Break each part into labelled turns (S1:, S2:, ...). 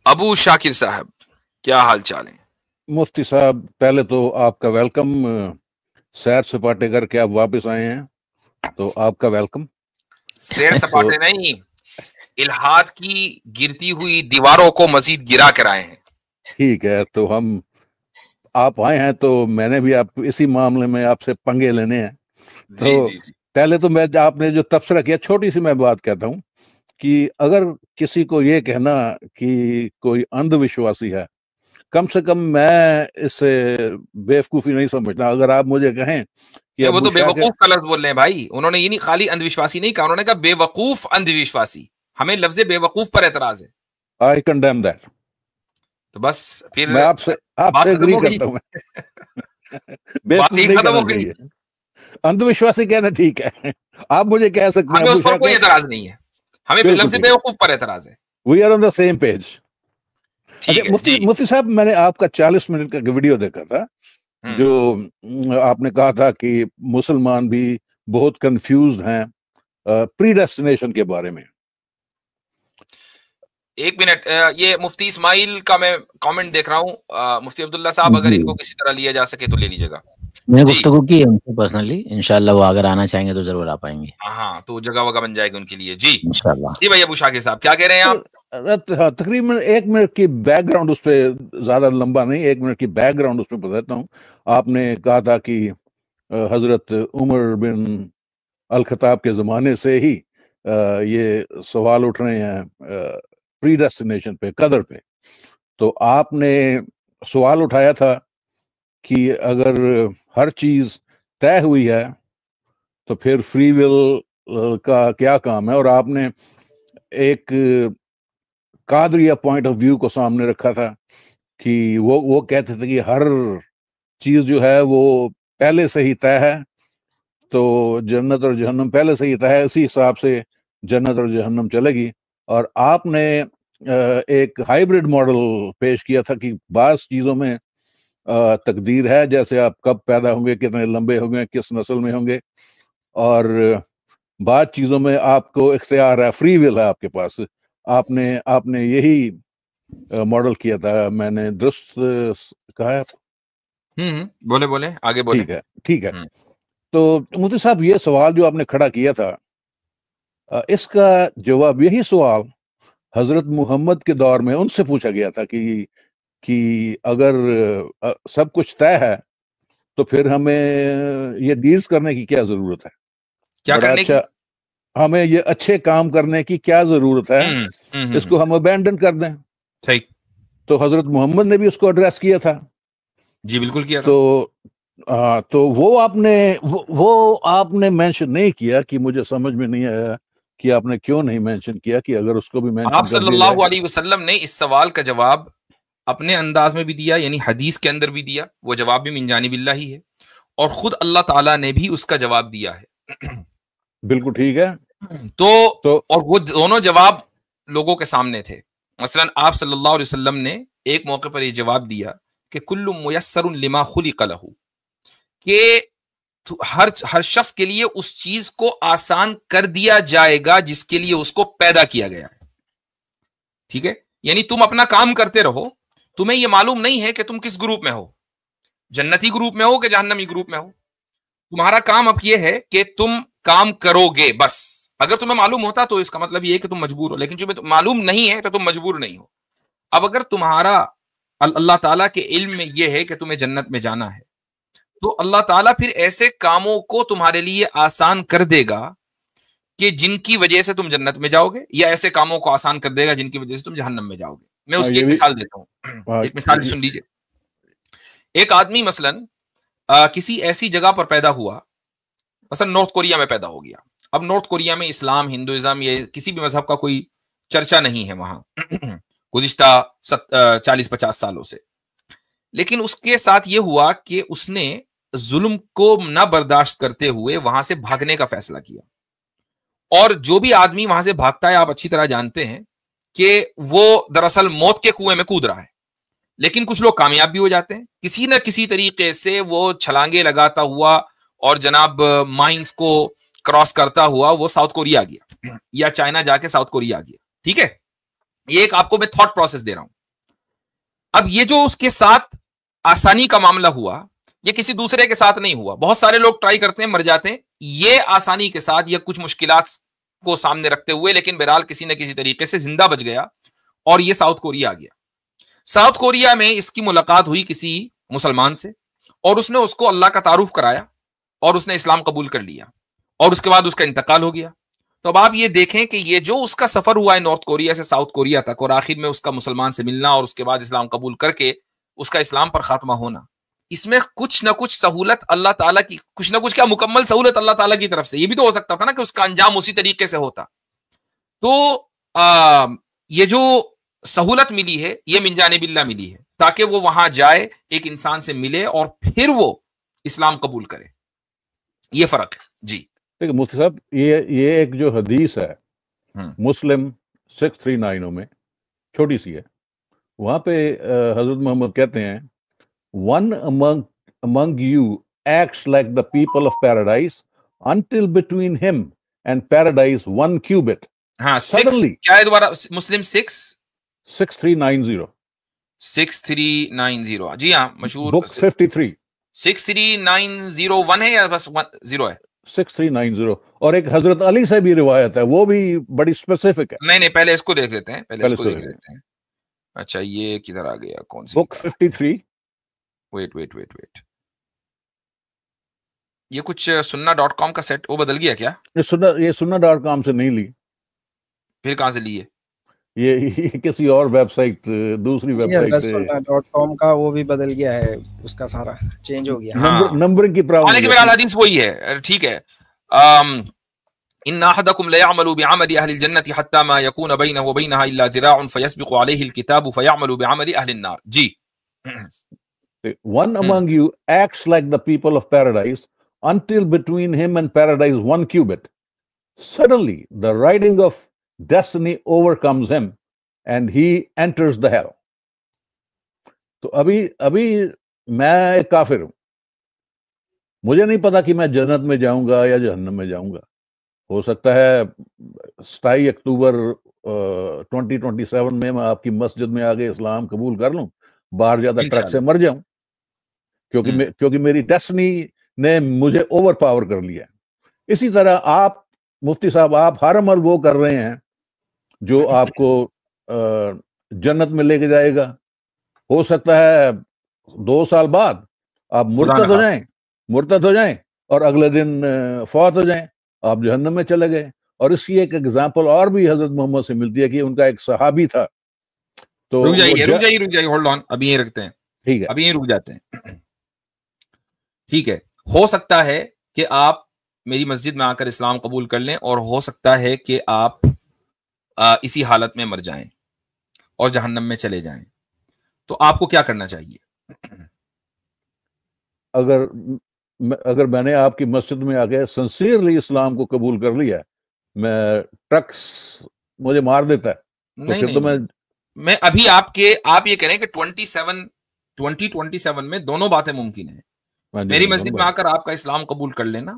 S1: ابو شاکر صاحب کیا حال چال ہے؟
S2: مفتی صاحب پہلے تو آپ کا ویلکم، سیر سپاٹے کر کے آپ واپس آئے ہیں تو آپ کا ویلکم۔
S1: سیر سپاٹے نہیں، الہاد کی گرتی ہوئی دیواروں کو مزید گرا کر آئے ہیں۔
S2: ٹھیک ہے، تو ہم آپ آئے ہیں تو میں نے بھی آپ اسی معاملے میں آپ سے پنگے لینے ہیں۔ تو پہلے تو میں آپ نے جو تبصرہ کیا، چھوٹی سی میں بات کہتا ہوں کہ اگر کسی کو یہ کہنا کہ کوئی اندھ وشواسی ہے، کم سے کم میں اس سے بیوقوفی نہیں سمجھتا۔ اگر آپ مجھے کہیں کہ
S1: وہ تو بے وقوف کا لفظ بول رہے ہیں بھائی، انہوں نے یہ نہیں خالی اندھ وشواسی نہیں کہا، انہوں نے کہا بے وقوف اندھ وشواسی۔ ہمیں لفظ بے وقوف پر اعتراض ہے۔
S2: I condemn that۔
S1: تو بس پھر
S2: میں آپ سے اگری کرتا ہوں،
S1: بات ہی ختم ہو گئی۔
S2: اندھ وشواسی کہنا ٹھیک ہے، آپ مجھے کہہ سکتے ہیں،
S1: ہمیں اس پر کوئی اعتراض نہیں ہے، ہمیں لفظ بے وقوف پر اعتراض ہے۔
S2: We are on the same page۔ مفتی صاحب، میں نے آپ کا 40 منٹ کا ویڈیو دیکھا تھا جو آپ نے کہا تھا کہ مسلمان بھی بہت کنفیوزڈ ہیں پری ڈیسٹینیشن کے بارے میں۔
S1: ایک منٹ، یہ مفتی اسماعیل کا میں کامنٹ دیکھ رہا ہوں۔ مفتی عبداللہ صاحب اگر ان کو کسی طرح لیا جا سکے تو لے لیجیے گا۔
S3: میں نے گفتگو کی ہے ان سے پرسنلی، انشاءاللہ وہ اگر آنا چاہیں گے تو ضرور آ پائیں گے۔
S1: ہاں، تو جگہ وگہ بن جائے گی ان کے لیے۔ جی
S3: انشاءاللہ۔
S1: جی بھائی ابو شاکر صاحب کیا کہہ رہے ہیں آپ؟
S2: تقریباً 1 منٹ کی بیک گراؤنڈ، اس پہ زیادہ لمبا نہیں، 1 منٹ کی بیک گراؤنڈ اس پہ بتاتا ہوں۔ آپ نے کہا تھا کہ حضرت عمر بن الخطاب کے زمانے سے ہی یہ سوال اٹھ رہے ہیں پری ڈیسٹینیشن پہ، قدر پہ۔ تو آپ نے سوال اٹھایا تھا کہ اگر ہر چیز طے ہوئی ہے تو پھر فری ول کا کیا کام ہے، اور آپ نے ایک قادریہ پوائنٹ آف ویو کو سامنے رکھا تھا کہ وہ کہتے تھے کہ ہر چیز جو ہے وہ پہلے سے ہی طے ہے، تو جنت اور جہنم پہلے سے ہی طے ہے، اسی حساب سے جنت اور جہنم چلے گی۔ اور آپ نے ایک ہائیبرڈ ماڈل پیش کیا تھا کہ بعض چیزوں میں تقدیر ہے، جیسے آپ کب پیدا ہوں گے، کتنے لمبے ہوں گے، کس نسل میں ہوں گے، اور بعض چیزوں میں آپ کو اختیار ہے، فری ول ہے آپ کے پاس۔ آپ نے یہی ماڈل کیا تھا، میں نے درست کہا ہے؟
S1: بولے آگے بولے۔
S2: ٹھیک ہے۔ تو مفتی صاحب، یہ سوال جو آپ نے کھڑا کیا تھا، اس کا جواب یہی سوال حضرت محمد کے دور میں ان سے پوچھا گیا تھا کہ اگر سب کچھ طے ہے تو پھر ہمیں یہ ڈیلز کرنے کی کیا ضرورت ہے، ہمیں یہ اچھے کام کرنے کی کیا ضرورت ہے، اس کو ہم ابینڈن کر دیں۔
S1: صحیح۔
S2: تو حضرت محمد نے بھی اس کو ایڈریس کیا تھا۔
S1: جی بالکل کیا تھا۔
S2: تو وہ آپ نے مینشن نہیں کیا، کہ مجھے سمجھ میں نہیں آیا کہ آپ نے کیوں نہیں مینشن کیا، کہ اگر اس کو بھی مینشن
S1: آپ صلی اللہ علیہ وسلم نے اس سوال کا جواب اپنے انداز میں بھی دیا، یعنی حدیث کے اندر بھی دیا، وہ جواب بھی من جانب اللہ ہی ہے، اور خود اللہ تعالیٰ نے بھی اس کا جواب دیا ہے۔
S2: بالکل ٹھیک ہے۔
S1: تو اور وہ دونوں جواب لوگوں کے سامنے تھے۔ مثلا آپ صلی اللہ علیہ وسلم نے ایک موقع پر یہ جواب دیا کہ کل میسر لما خلق لہ، کہ ہر شخص کے لیے اس چیز کو آسان کر دیا جائے گا جس کے لیے اس کو پیدا کیا گیا ہے۔ ٹھیک ہے، یعنی تم اپنا کام کرتے رہو، تمہیں یہ معلوم نہیں ہے کہ تم کس گروپ میں ہو، جنتی گروپ میں ہو کہ جہنمی گروپ میں ہو۔ تمہارا کام اب یہ ہے کہ تم کام کرو گے بس۔ اگر تمہیں معلوم ہوتا تو اس کا مطلب یہ ہے کہ تم مجبور ہو، لیکن جو معلوم نہیں ہے تو تم مجبور نہیں ہو۔ اب اگر تمہارا اللہ تعالیٰ کے علم میں یہ ہے کہ تمہیں جنت میں جانا ہے، تو اللہ تعالیٰ پھر ایسے کاموں کو تمہارے لیے آسان کر دے گا کہ جن کی وجہ سے تم جنت میں جاؤ گے، یا ایسے کاموں کو آسان کر دے گا جن کی وجہ سے تم جہنم میں جاؤ گے۔ میں اس کی ایک مثال دیتا ہوں، ایک مثال سن لیجئے۔ ایک آدمی مثلاً کسی ایسی جگہ پر پیدا ہوا، مثلا نارتھ کوریا میں پیدا ہو گیا۔ اب نارتھ کوریا میں اسلام، ہندوازم یا کسی بھی مذہب کا کوئی چرچا نہیں ہے وہاں گزشتہ 40-50 سالوں سے، لیکن اس کے ساتھ یہ ہوا کہ اس نے ظلم کو نہ برداشت کرتے ہوئے وہاں سے بھاگنے کا فیصلہ کیا۔ اور جو بھی آدمی وہاں سے بھاگتا ہے، آپ اچھی طرح جانتے ہیں کہ وہ دراصل موت کے کنویں میں کود رہا ہے، لیکن کچھ لوگ کامیاب بھی ہو جاتے ہیں کسی نہ کسی طریقے سے، وہ چھلانگے لگاتا ہوا اور جناب مائنز کو کراس کرتا ہوا وہ ساؤتھ کوریا گیا، یا چائنا جا کے ساؤتھ کوریا گیا۔ ٹھیک ہے، یہ ایک آپ کو میں تھاٹ پروسیس دے رہا ہوں. اب یہ جو اس کے ساتھ آسانی کا معاملہ ہوا یہ کسی دوسرے کے ساتھ نہیں ہوا. بہت سارے لوگ ٹرائی کرتے ہیں مر جاتے ہیں, یہ آسانی کے ساتھ یا کچھ مشکلات کو سامنے رکھتے ہوئے لیکن بہرحال کسی نہ کسی طریقے سے زندہ بچ گیا اور یہ ساؤتھ کوریا آ گیا. ساؤتھ کوریا میں اس کی ملاقات ہوئی کسی مسلمان سے اور اس نے اس کو اللہ کا تعارف کرایا اور اس نے اسلام قبول کر لیا اور اس کے بعد اس کا انتقال ہو گیا. تو اب آپ یہ دیکھیں کہ یہ جو اس کا سفر ہوا ہے نارتھ کوریا سے ساؤتھ کوریا تک اور آخر میں اس کا مسلمان سے ملنا اور اس کے بعد اسلام قبول کر کے اس کا اسلام پر خاتمہ ہونا, اس میں کچھ نہ کچھ سہولت اللہ تعالیٰ کی, کچھ نہ کچھ کیا مکمل سہولت اللہ تعالیٰ کی طرف سے. یہ بھی تو ہو سکتا تھا نا کہ اس کا انجام اسی طریقے سے ہوتا. تو یہ جو سہولت ملی ہے یہ من جانب اللہ ملی ہے تاکہ وہ وہاں جائے, ایک انسان سے ملے اور پھر وہ اسلام قبول کرے. یہ فرق ہے. جی
S2: دیکھیں مفتی صاحب, یہ ایک جو حدیث ہے مسلم 639 میں, چھوٹی سی ہے, وہاں پہ حضرت محمد کہتے ہیں one among you acts like the people of paradise until between him and paradise 1 cubit.
S1: ہاں,
S2: Suddenly,
S1: کیا ہے دوبارہ مسلم
S2: 6390
S1: 6390. جی ہاں, مشہور
S2: book 53
S1: 63901 ہے یا بس 0 ہے؟
S2: 6390. اور ایک حضرت علی سے بھی روایت ہے, وہ بھی بڑی اسپیسیفک ہے.
S1: نہیں پہلے اس کو دیکھ لیتے ہیں, پہلے اس کو دیکھ لیتے ہیں. اچھا یہ کدھر آ گیا, کون سی
S2: بک 53.
S1: ویٹ یہ کچھ sunna.com کا سیٹ وہ بدل گیا کیا؟
S2: یہ sunna.com سے نہیں لی.
S1: پھر کہاں سے لی ہے؟
S2: یہ کسی اور ویب سائٹ, دوسری ویب سائٹ سے.
S4: sunna.com کا وہ بھی بدل گیا ہے, اس کا سارا چینج ہو گیا.
S2: نمبرنگ کی پرابلم.
S1: حالانکہ میرا حدیث وہی ہے. ٹھیک ہے. ان احدکم لیعمل بعمل اہل الجنۃ حتی ما یکون بینہ وبینہا الا ذراع فیسبق علیہ الکتاب فیعمل بعمل اہل النار. جی.
S2: One among you acts like the people of paradise until between him and paradise 1 cubit. Suddenly the writing of destiny overcomes him and he enters the hell. تو ابھی میں ایک کافر ہوں, مجھے نہیں پتا کہ میں جنت میں جاؤں گا یا جہنم میں جاؤں گا. ہو سکتا ہے 27 اکتوبر 2027 میں آپ کی مسجد میں آگے اسلام قبول کر لوں, باہر زیادہ ٹرک سے مر جاؤں, کیونکہ میری ڈیسٹنی نے مجھے اوور پاور کر لیا. اسی طرح آپ مفتی صاحب, آپ ہر عمل وہ کر رہے ہیں جو آپ کو جنت میں لے کے جائے گا. ہو سکتا ہے 2 سال بعد آپ مرتد ہو جائیں اور اگلے دن فوت ہو جائیں, آپ جہنم میں چلے گئے. اور اس کی ایک ایگزامپل اور بھی حضرت محمد سے ملتی ہے کہ ان کا ایک صحابی تھا. تو
S1: رک جائیے ہولڈ آن, ابھی یہ رکھتے ہیں.
S2: ٹھیک ہے,
S1: ابھی یہ رک جاتے ہیں. ٹھیک ہے, ہو سکتا ہے کہ آپ میری مسجد میں آ کر اسلام قبول کر لیں اور ہو سکتا ہے کہ آپ اسی حالت میں مر جائیں اور جہنم میں چلے جائیں. تو آپ کو کیا کرنا چاہیے؟
S2: اگر میں نے آپ کی مسجد میں آ کے سنسیئرلی اسلام کو قبول کر لیا, میں ٹرکس مجھے مار دیتا ہے, تو
S1: میں ابھی آپ یہ کہیں کہ 2027 میں دونوں باتیں ممکن ہیں. میری مسجد میں آ کر آپ کا اسلام قبول کر لینا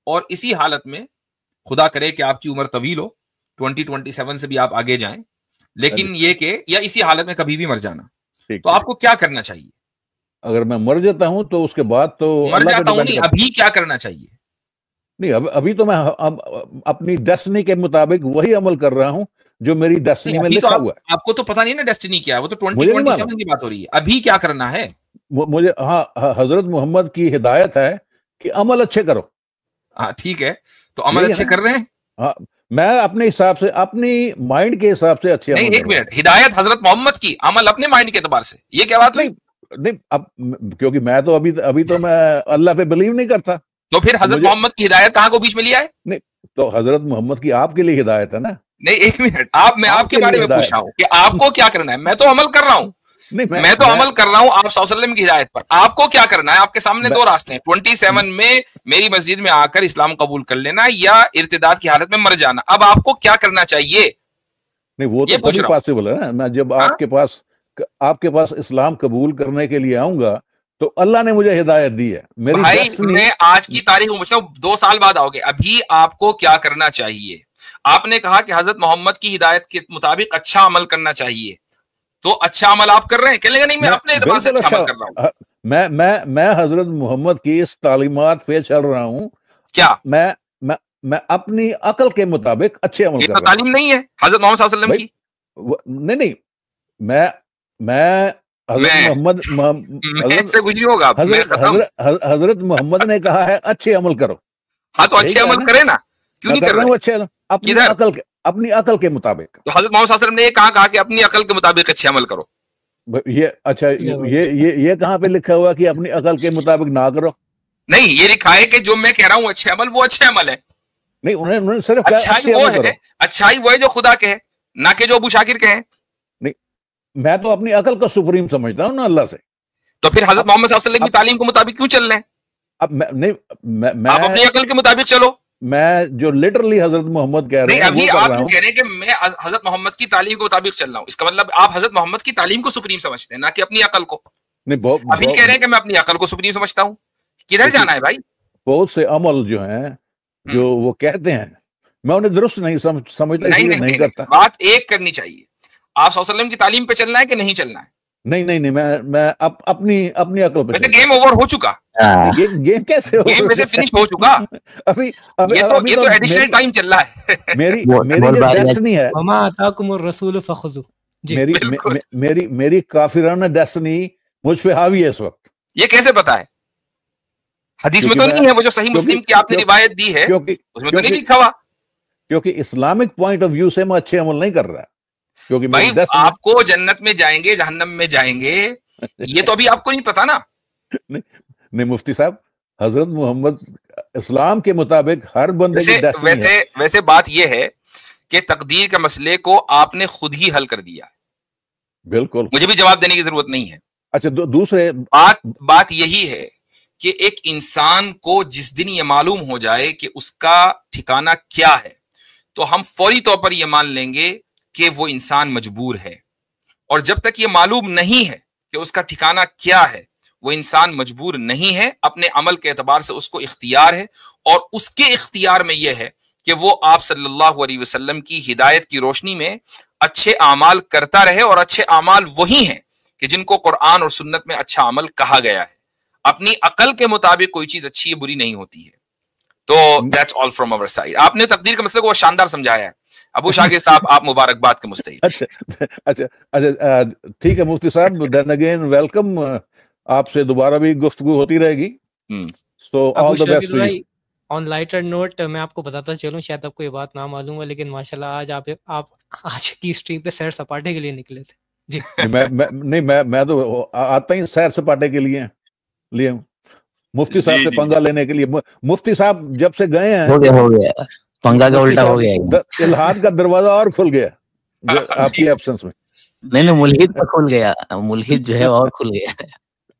S1: اور اسی حالت میں خدا کرے کہ آپ کی عمر طویل ہو, 2027 سے بھی آپ آگے جائیں, لیکن یہ کہ یا اسی حالت میں کبھی بھی مر جانا. تو آپ کو کیا کرنا چاہیے؟
S2: اگر میں مر جاتا ہوں تو اس کے بعد تو
S1: مر جاتا ہوں نہیں, ابھی کیا کرنا چاہیے؟
S2: نہیں, ابھی تو میں اپنی ڈیسٹنی کے مطابق وہی عمل کر رہا ہوں جو میری ڈیسٹنی میں لکھا ہوا ہے.
S1: آپ کو تو پتا نہیں نا ڈیسٹنی کیا ہے, وہ تو 2027 کی بات ہو رہی ہے. ابھی کیا کرنا ہے؟
S2: مجھے حضرت محمد کی ہدایت ہے کہ عمل اچھے کرو.
S1: ہاں ٹھیک ہے, تو عمل اچھے کر رہے ہیں.
S2: ہاں, میں اپنے حساب سے, اپنی مائنڈ کے حساب سے اچھے.
S1: نہیں, ایک منٹ, ہدایت حضرت محمد کی, عمل اپنے مائنڈ کے اعتبار سے, یہ کیا بات ہوئی؟
S2: نہیں, اب کیونکہ میں تو ابھی تو میں اللہ پہ بلیو نہیں کرتا.
S1: تو پھر حضرت محمد کی ہدایت کہاں کو بیچ میں لیا ہے؟
S2: نہیں, تو حضرت محمد کی آپ کے لیے ہدایت ہے نا.
S1: نہیں ایک منٹ, میں آپ کے بارے میں پوچھ رہا ہوں کہ آپ کو کیا کرنا ہے. میں تو عمل کر رہا ہوں, میں تو عمل کر رہا ہوں آپ صلی اللہ علیہ وسلم کی ہدایت پر. آپ کو کیا کرنا ہے؟ آپ کے سامنے 2 راستے ہیں, 27 میں میری مسجد میں آ کر اسلام قبول کر لینا یا ارتداد کی حالت میں مر جانا. اب آپ کو کیا کرنا چاہیے؟
S2: نہیں, وہ تو کبھی پاسبل ہے نا. میں جب آپ کے پاس اسلام قبول کرنے کے لیے آؤں گا تو اللہ نے مجھے ہدایت دی ہے.
S1: بھائی میں آج کی تاریخ میں 2 سال بعد آؤ گے, ابھی آپ کو کیا کرنا چاہیے؟ آپ نے کہا کہ حضرت محمد کی ہدایت کے مطابق اچھا عمل کرنا چاہیے، تو اچھا عمل آپ کر رہے ہیں؟ کہنے لگا نہیں میں اپنے اعتبار سے اچھا عمل کر رہا ہوں.
S2: میں حضرت محمد کی اس تعلیمات پہ چل رہا ہوں.
S1: کیا
S2: میں اپنی عقل کے مطابق اچھے عمل
S1: یہ
S2: کر
S1: تو
S2: رہا ہوں.
S1: تعلیم نہیں ہے حضرت محمد صلی اللہ علیہ وسلم کی.
S2: نہیں میں حضرت
S1: میں سے کچھ نہیں ہوگا.
S2: حضرت محمد نے کہا ہے اچھے عمل کرو.
S1: ہاں تو اچھے عمل کرے نا، کیوں نہیں کر رہے؟
S2: اچھے اپنی عقل کے مطابق.
S1: تو حضرت محمد صلی اللہ علیہ وسلم نے یہ کہا کہ اپنی عقل کے مطابق اچھے عمل کرو.
S2: یہ اچھا یہ کہاں پہ لکھا ہوا کہ اپنی عقل کے مطابق نہ کرو؟
S1: نہیں، یہ لکھا ہے کہ جو میں کہہ رہا ہوں اچھے عمل، وہ اچھے عمل ہے.
S2: نہیں، انہوں نے صرف
S1: اچھائی وہ ہے جو خدا کہے، نہ کہ جو ابو شاکر کہے.
S2: نہیں، میں تو اپنی عقل کو سپریم سمجھتا ہوں نا اللہ سے.
S1: تو پھر حضرت محمد صلی اللہ علیہ وسلم کی تعلیم کے مطابق کیوں چل رہے ہیں؟
S2: اب میں
S1: آپ اپنی عقل کے مطابق چلو.
S2: میں جو لٹرلی حضرت محمد کہہ رہے ہیں
S1: ابھی آپ کہہ رہے ہیں کہ میں حضرت محمد کی تعلیم کے مطابق چل رہا ہوں، اس کا مطلب آپ حضرت محمد کی تعلیم کو سپریم سمجھتے ہیں، نہ کہ اپنی عقل کو. ابھی کہہ رہے ہیں کہ میں اپنی عقل کو سپریم سمجھتا ہوں. کدھر جانا ہے بھائی؟
S2: بہت سے عمل جو ہیں جو وہ کہتے ہیں میں انہیں درست نہیں سمجھتا، نہیں کرتا.
S1: بات ایک کرنی چاہیے، آپ صلی اللہ علیہ وسلم کی تعلیم پہ چلنا ہے کہ نہیں چلنا ہے؟
S2: نہیں میں اپنی عقل پہ.
S1: ویسے گیم اوور ہو چکا.
S2: گیم کیسے
S1: گیم ویسے فنش ہو چکا.
S2: ابھی
S1: یہ تو ایڈیشنل ٹائم چل رہا ہے.
S2: میری جو ڈیسٹنی ہے،
S5: وما آتاکم الرسول فخذوا،
S2: میری کافرانہ ڈیسٹنی مجھ پہ حاوی ہے اس وقت.
S1: یہ کیسے پتا ہے؟ حدیث میں تو نہیں ہے، وہ جو صحیح مسلم کی آپ نے روایت دی ہے اس میں تو نہیں لکھا ہوا.
S2: کیونکہ اسلامک پوائنٹ آف ویو سے میں اچھے عمل نہیں کر رہا. کیونکہ
S1: بھائی آپ کو جنت میں جائیں گے جہنم میں جائیں گے، یہ تو ابھی آپ کو نہیں پتا نا.
S2: نہیں مفتی صاحب، حضرت محمد اسلام کے مطابق ہر بندے کی ڈیسٹنی ہے.
S1: ویسے بات یہ ہے کہ تقدیر کے مسئلے کو آپ نے خود ہی حل کر دیا.
S2: بالکل،
S1: مجھے بھی جواب دینے کی ضرورت نہیں ہے.
S2: اچھا دوسرے
S1: بات یہی ہے کہ ایک انسان کو جس دن یہ معلوم ہو جائے کہ اس کا ٹھکانہ کیا ہے، تو ہم فوری طور پر یہ مان لیں گے کہ وہ انسان مجبور ہے. اور جب تک یہ معلوم نہیں ہے کہ اس کا ٹھکانہ کیا ہے، وہ انسان مجبور نہیں ہے. اپنے عمل کے اعتبار سے اس کو اختیار ہے، اور اس کے اختیار میں یہ ہے کہ وہ آپ صلی اللہ علیہ وسلم کی ہدایت کی روشنی میں اچھے اعمال کرتا رہے. اور اچھے اعمال وہی ہیں کہ جن کو قرآن اور سنت میں اچھا عمل کہا گیا ہے. اپنی عقل کے مطابق کوئی چیز اچھی ہے بری نہیں ہوتی ہے. تو that's all from our side. آپ نے تقدیر کے مسئلے کو شاندار سمجھایا ہے. ابو شاکر صاحب، آپ مبارکباد کے مستحق.
S2: اچھا ٹھیک ہے مفتی صاحب، then again ویلکم. آپ سے دوبارہ بھی گفتگو ہوتی رہے گی. So all the best to you.
S5: On lighter note میں آپ کو بتاتا چلوں، شاید آپ کو یہ بات نہ معلوم ہو، لیکن ماشاءاللہ آپ آج کی اسٹریم پہ سیر سپاٹے کے لیے نکلے تھے. جی
S2: میں تو آتا ہی سیر سپاٹے کے لیے مفتی صاحب سے پنگا لینے کے لیے. مفتی صاحب جب سے گئے ہیں
S3: ہو گیا پنگا کا الٹا ہو گیا.
S2: الہاد کا دروازہ اور کھل گیا آپ کی ایبسنس میں.
S3: نہیں ملحد کا کھل گیا، ملحد جو ہے اور کھل گیا.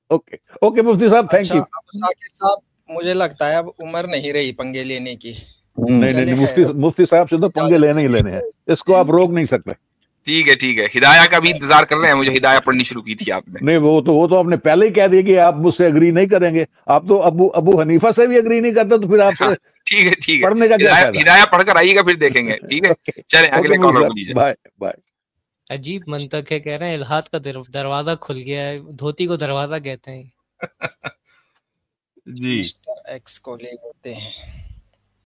S2: اوکے مفتی صاحب، تھینک یو.
S4: شاکر صاحب، مجھے لگتا ہے اب عمر نہیں رہی پنگے لینے کی.
S2: نہیں مفتی صاحب سے تو پنگے لینے ہی لینے ہیں، اس کو آپ روک نہیں سکتے.
S1: ٹھیک ہے. ہدایہ کا بھی انتظار کر رہے ہیں. مجھے ہدایہ پڑھنی شروع کی تھی آپ نے.
S2: نہیں وہ تو آپ نے پہلے ہی کہہ دیا کہ آپ مجھ سے اگری نہیں کریں گے. آپ تو ابو حنیفہ سے بھی اگری نہیں کرتے، تو پھر آپ سے
S1: ٹھیک ہے
S2: پڑھنے کا کیا فائدہ؟
S1: ہدایہ پڑھ کر آئیے گا، پھر دیکھیں گے. ٹھیک ہے، چلیں اگلے کالر کو لیجیے.
S2: بائے.
S5: عجیب منطق ہے، کہہ رہے ہیں الہاد کا دروازہ کھل گیا ہے، دھوتی کو دروازہ کہتے ہیں.
S1: جی
S4: ایکس کو لے لیتے ہیں.